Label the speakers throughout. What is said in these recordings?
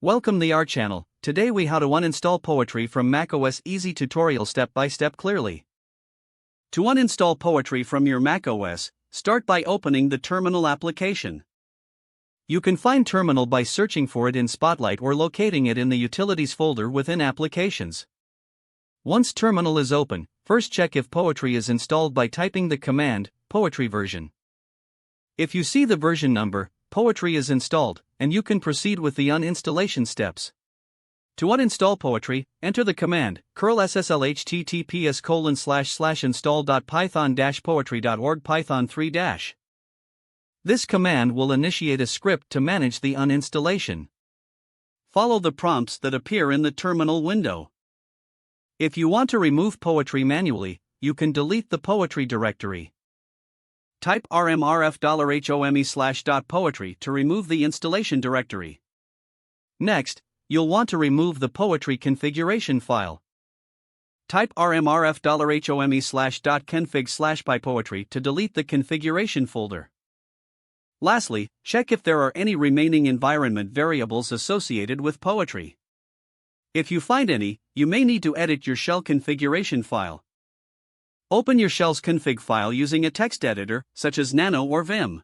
Speaker 1: Welcome to our channel. Today we how to uninstall Poetry from macOS. Easy tutorial step by step clearly. To uninstall Poetry from your macOS, start by opening the Terminal application. You can find Terminal by searching for it in Spotlight or locating it in the Utilities folder within Applications. Once Terminal is open, first check if Poetry is installed by typing the command, Poetry version. If you see the version number, Poetry is installed, and you can proceed with the uninstallation steps. To uninstall Poetry, enter the command curl //install.python poetry.org python 3-. This command will initiate a script to manage the uninstallation. Follow the prompts that appear in the terminal window. If you want to remove Poetry manually, you can delete the Poetry directory. Type $home/.poetry to remove the installation directory. Next, you'll want to remove the Poetry configuration file. Type $home/.config/pypoetry to delete the configuration folder. Lastly, check if there are any remaining environment variables associated with Poetry. If you find any, you may need to edit your shell configuration file. Open your shell's config file using a text editor, such as Nano or Vim.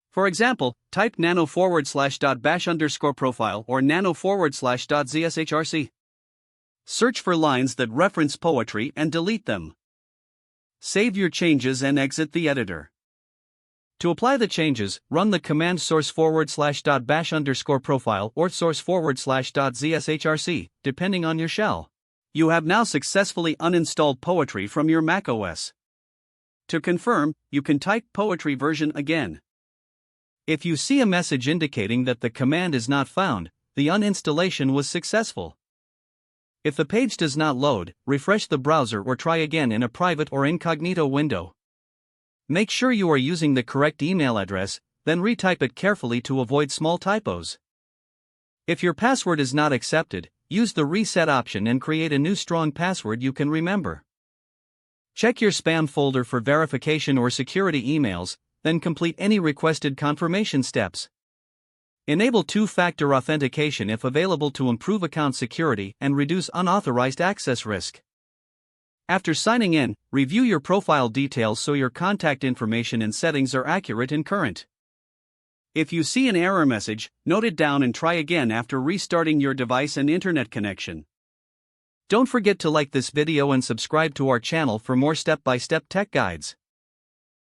Speaker 1: For example, type nano/.bash_profile or nano/.zshrc. Search for lines that reference Poetry and delete them. Save your changes and exit the editor. To apply the changes, run the command source/.bash_profile or source/.zshrc, depending on your shell. You have now successfully uninstalled Poetry from your macOS. To confirm, you can type Poetry version again. If you see a message indicating that the command is not found, the uninstallation was successful. If the page does not load, refresh the browser or try again in a private or incognito window. Make sure you are using the correct email address, then retype it carefully to avoid small typos. If your password is not accepted, use the reset option and create a new strong password you can remember. Check your spam folder for verification or security emails, then complete any requested confirmation steps. Enable two-factor authentication if available to improve account security and reduce unauthorized access risk. After signing in, review your profile details so your contact information and settings are accurate and current. If you see an error message, note it down and try again after restarting your device and internet connection. Don't forget to like this video and subscribe to our channel for more step-by-step tech guides.